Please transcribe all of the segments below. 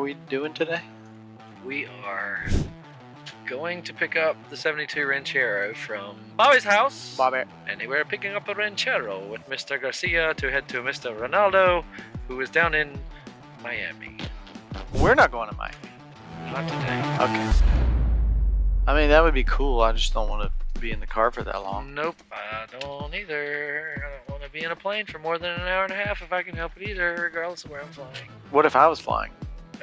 we doing today? We are going to pick up the 72 Ranchero from Bobby's house. Bobby. And we're picking up a Ranchero with Mr. Garcia to head to Mr. Ronaldo, who is down in Miami. We're not going to Miami. Not today. Okay. I mean, that would be cool. I just don't want to be in the car for that long. Nope, I don't either. I don't want to be in a plane for more than an hour and a half if I can help it either, regardless of where I'm flying. What if I was flying?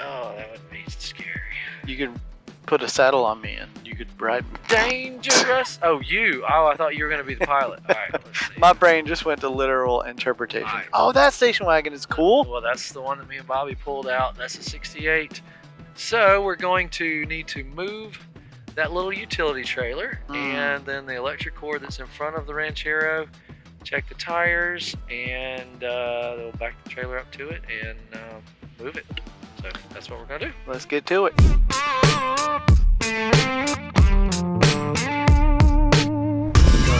Oh, that would be scary. You could put a saddle on me and you could ride me. Dangerous! Oh, you! Oh, I thought you were going to be the pilot. All right, let's see. My brain just went to literal interpretation. Right. Oh, that station wagon is cool. Well, that's the one that me and Bobby pulled out. That's a 68. So we're going to need to move that little utility trailer and then the electric cord that's in front of the Ranchero, check the tires, and they'll back the trailer up to it and move it. So that's what we're going to do. Let's get to it.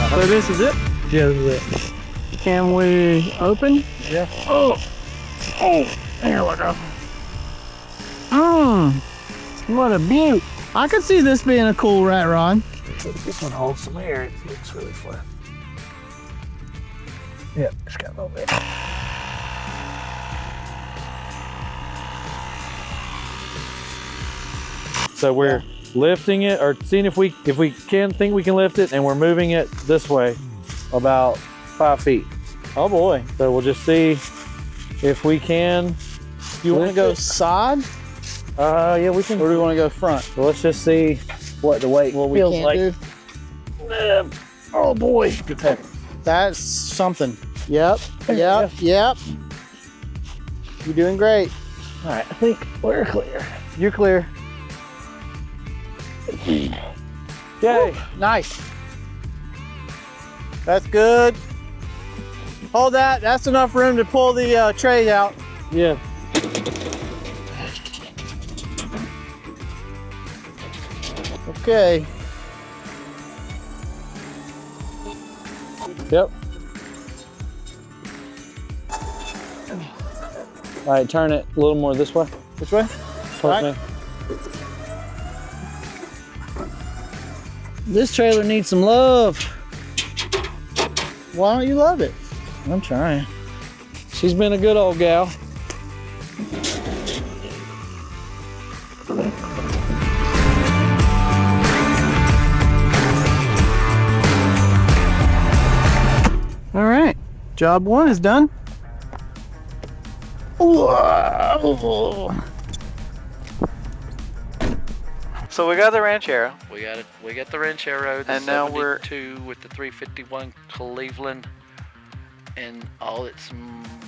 So this is it? Yeah, this is it. Can we open? Yeah. Oh, there we go. What a beaut. I could see this being a cool rat rod. This one holds some air. It looks really flat. Yep, it's got a little bit. So we're lifting it, or seeing if we think we can lift it, and we're moving it this way about 5 feet. Oh boy. So we'll just see if we can. You want to go side? Yeah, we can. Or do we want to go front? Well, let's just see what the weight feels like. Oh boy. Good heavy. That's something. Yep. Yep. Yep. You're doing great. All right, I think we're clear. You're clear. Yay! Woo, nice. That's good. Hold that. That's enough room to pull the tray out. Yeah. Okay. Yep. All right, turn it a little more this way. Which way? Towards me. This trailer needs some love. Why don't you love it? I'm trying. She's been a good old gal. All right, job one is done. Whoa. So we got the Ranchero. We got it. We got the Ranchero, the And now we're 72 with the 351 Cleveland and all its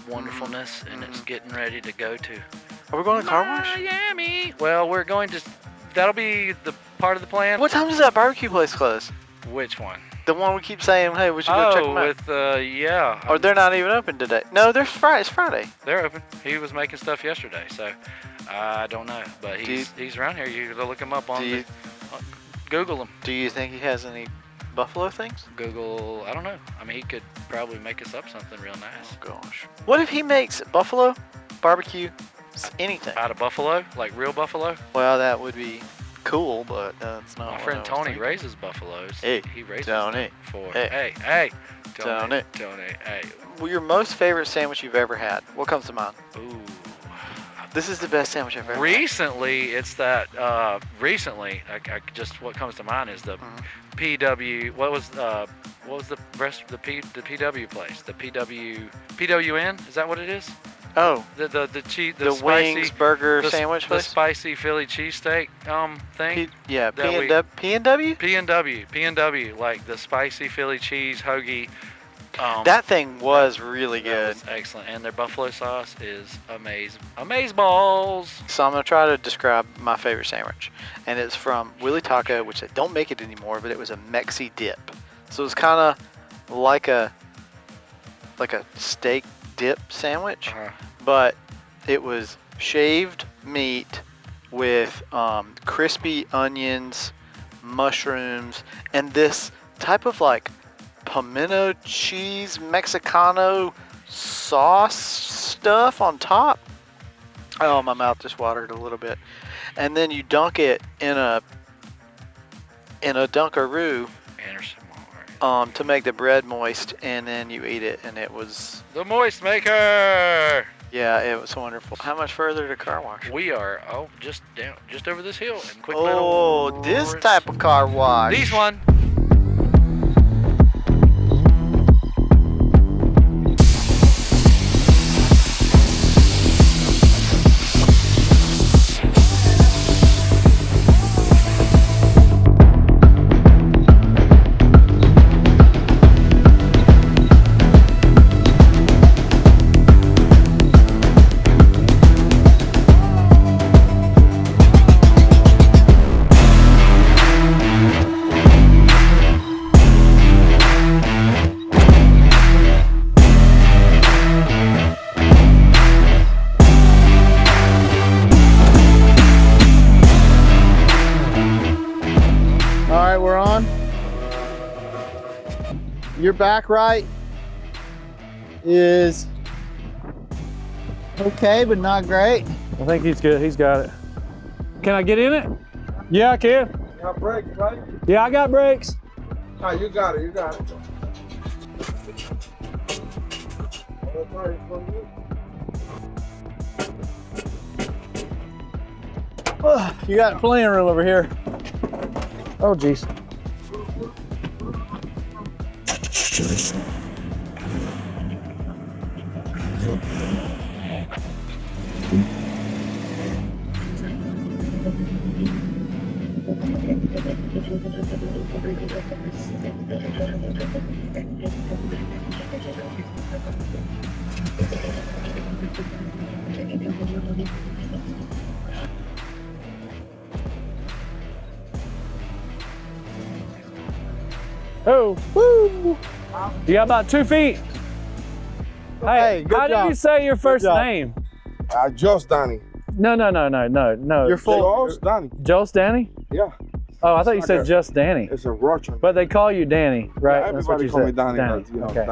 wonderfulness, and it's getting ready to go to Are we going to car wash? Miami. Well, we're going to. That'll be the part of the plan. What time does that barbecue place close? Which one? The one we keep saying, hey, we should go check them out. with yeah. Or they're not even open today. No, they're Friday. It's Friday. They're open. He was making stuff yesterday, so I don't know, but he's around here. You can look him up on Google him. Do you think he has any buffalo things? Google. I don't know. I mean, he could probably make us up something real nice. Oh, gosh. What if he makes buffalo barbecue anything? Out of buffalo, like real buffalo. Well, that would be cool, but that's not. My what friend I was Tony thinking. raises buffaloes. Hey, he raises Tony. them for. Hey. Hey, Tony. Tony. Hey. Well, your most favorite sandwich you've ever had? What comes to mind? Ooh. This is the best sandwich I've ever had. Recently, it's that. Recently, I just what comes to mind is the PW. What was the rest of the PW place? The PWN. Is that what it is? Oh, The cheese. the spicy, wings burger the, sandwich The place. spicy Philly cheesesteak thing. P&W. P&W, like the spicy Philly cheese hoagie. That thing was really That good. was excellent, and their buffalo sauce is amazing. Amazeballs. So I'm gonna try to describe my favorite sandwich, and it's from Willie Taco, which they don't make it anymore, but it was a Mexi dip. So it's kind of like a steak dip sandwich, but it was shaved meat with crispy onions, mushrooms, and this type of like pimento cheese Mexicano sauce stuff on top. Oh, my mouth just watered a little bit. And then you dunk it in a Dunkaroo Anderson. All right. to make the bread moist, and then you eat it, and it was, The moist maker. yeah, it was wonderful. How much further to car wash? We are just over this hill and quick Oh, little. this type of car wash. These one. All right, we're on. Your back right is okay, but not great. I think he's good. He's got it. Can I get in it? Yeah, I can. You got brakes, right? Yeah, I got brakes. Oh, you got it, you got it. That's right, it's gonna do. You got plenty of room over here. Oh, geez. Oh, woo! You got about 2 feet. Hey, good how job. do you say your first job. name? Just Danny. No. You're full. Just Danny. Just Danny? Yeah, Oh, I thought you It's said like just Danny. it's a Russian. But they call you Danny, right? Yeah, That's what everybody you call me said. Danny, Danny. but you know, Okay.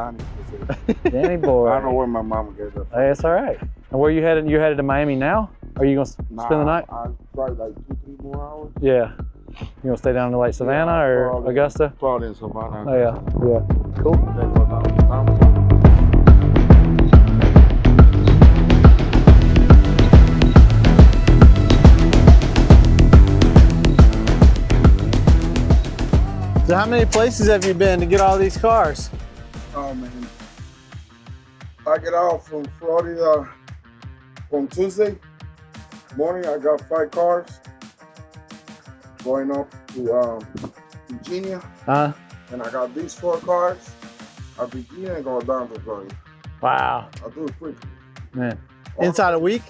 Danny. Danny boy. I don't know where my mama gets that. Hey, that's all right. And where you headed? You headed to Miami now? Or are you gonna spend the night? I drive like 2-3 more hours. Yeah. You gonna stay down to like Savannah Yeah, or probably. Augusta? Probably in Savannah. Oh yeah. Cool. They go downtown. So how many places have you been to get all these cars? Oh man. I get out from Florida from Tuesday morning. I got 5 cars going up to Virginia, and I got these 4 cars at Virginia and go down to Florida. Wow. I do it quickly. Man. Inside a week?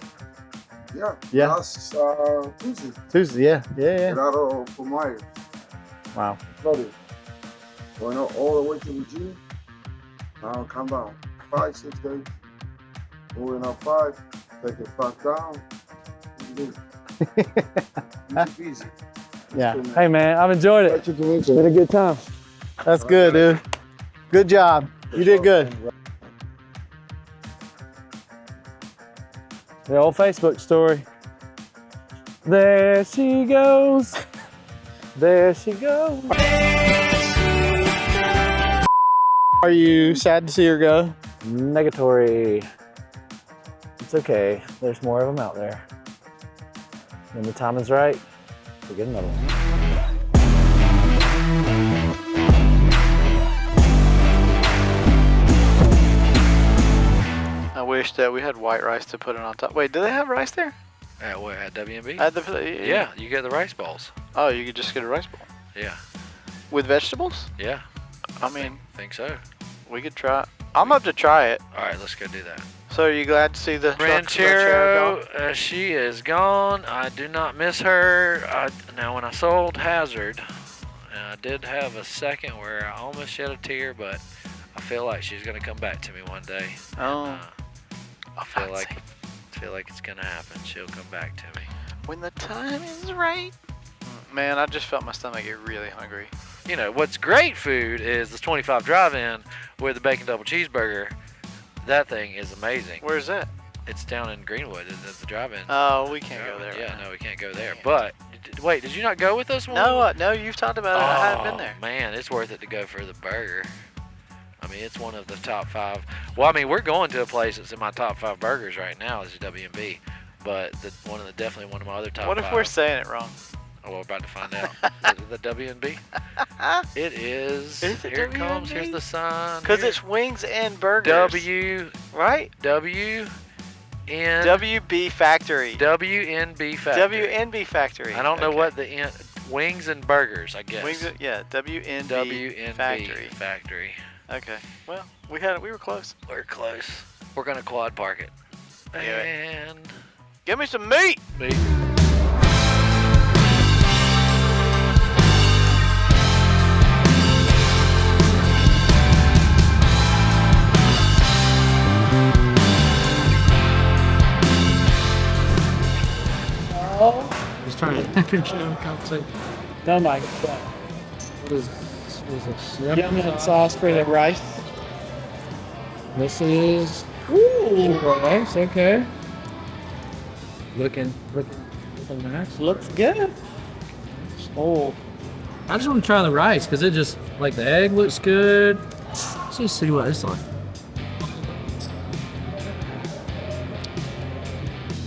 Yeah. Yeah. Last Tuesday. Tuesday, yeah. Get out of Fort Myers, Wow. Florida. Going up all the way to Virginia. Now come down. 5-6 days. Moving up 5. Take it back down. Easy peasy. Yeah. Hey man, I've enjoyed it. Nice to meet It's been you. a good time. That's good, dude. Good job. You did good. The old Facebook story. There she goes. There she goes. Are you sad to see her go? Negatory. It's okay. There's more of them out there. When the time is right, we'll get another one. I wish that we had white rice to put it on top. Wait, do they have rice there? At what? At WMB? At the, Yeah, you get the rice balls. Oh, you could just get a rice bowl Yeah. with vegetables. Yeah. I mean, Think so. we could try. I'm up to try it. All right, let's go do that. So, are you glad to see the truck Ranchero, gone? she is gone. I do not miss her. Now, when I sold Hazard, I did have a second where I almost shed a tear, but I feel like she's gonna come back to me one day. Oh, I feel like it's gonna happen. She'll come back to me. when the time is right. Man, I just felt my stomach get really hungry. You know what's great food is this 25 drive-in with the bacon double cheeseburger. That thing is amazing. Where's that? It's down in Greenwood at the drive-in. Oh, we can't go there. Yeah, right now. no, we can't go there. But wait, did you not go with us? No, you've talked about it. I haven't been there. Man, it's worth it to go for the burger. I mean, it's one of the top 5. Well, I mean, we're going to a place that's in my top 5 burgers right now. Is W&B, but definitely one of my other top. What if 5. we're saying it wrong? Oh, we're about to find out. Is it the W&B? It is. Is it Here it comes. W&B? Here's the sign. Because Here. it's wings and burgers. Right? WB Factory. WNB Factory. WNB Factory. I don't know Okay. what the wings and burgers, I guess. WNB Factory. Factory. Okay. Well, we were close. We're close. We're gonna quad park it. Do it. And Give me some meat. Just trying to show the conversation. Oh my God. What is this? Yum sauce for the rice. This is rice. Okay. Looking nice. Looks good. Oh, I just want to try the rice because it just like the egg looks good. Let's just see what it's like.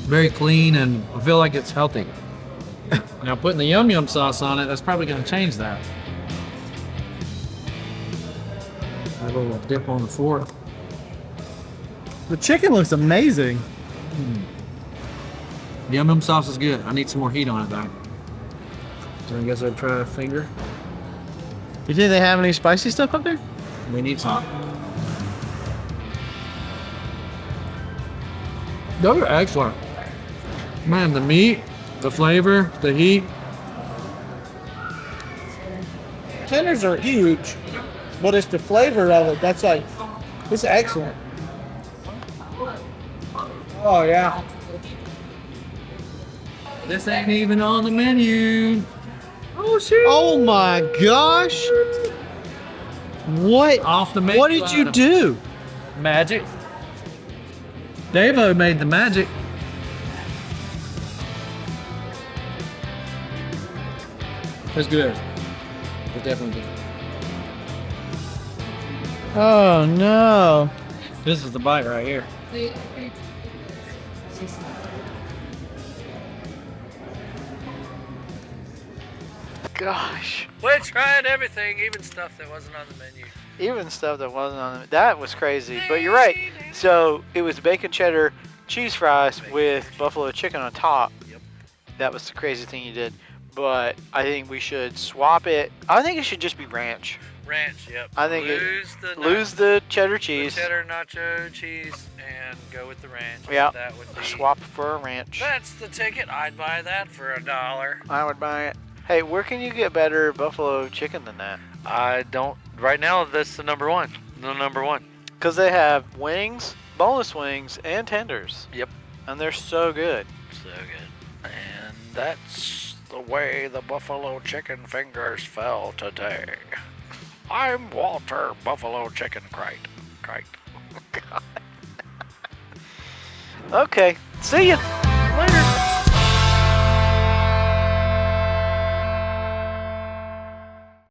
Very clean, and I feel like it's healthy. Now putting the yum yum sauce on it, that's probably going to change that. A little dip on the fork. The chicken looks amazing. The yum yum sauce is good. I need some more heat on it though. So I guess I'd try a finger. You think they have any spicy stuff up there? We need some. Those are excellent. Man, the meat, the flavor, the heat. Tenders are huge, but it's the flavor of it that's like, it's excellent. Oh yeah. This ain't even on the menu. Oh shoot! Oh my gosh! What? Off the menu. What did you item. do? Magic. Davo made the magic. It's good. It's definitely good. Oh no! This is the bite right here. Gosh. we tried everything, even stuff that wasn't on the menu. Even stuff that wasn't on the... That was crazy. But you're right. So it was bacon cheddar cheese fries with buffalo chicken on top. Yep. That was the crazy thing you did. But I think we should swap it. I think it should just be ranch. Ranch, yep. I think lose the cheddar the cheese. cheddar nacho cheese and go with the ranch. Yeah. That would be. Swap for a ranch. That's the ticket. I'd buy that for $1. I would buy it. Hey, where can you get better buffalo chicken than that? I don't. Right now, that's the number one. The number one. Because they have wings, boneless wings, and tenders. Yep. And they're so good. So good. And that's the way the buffalo chicken fingers fell today. I'm Walter Buffalo Chicken Crate. Okay. See ya. Later.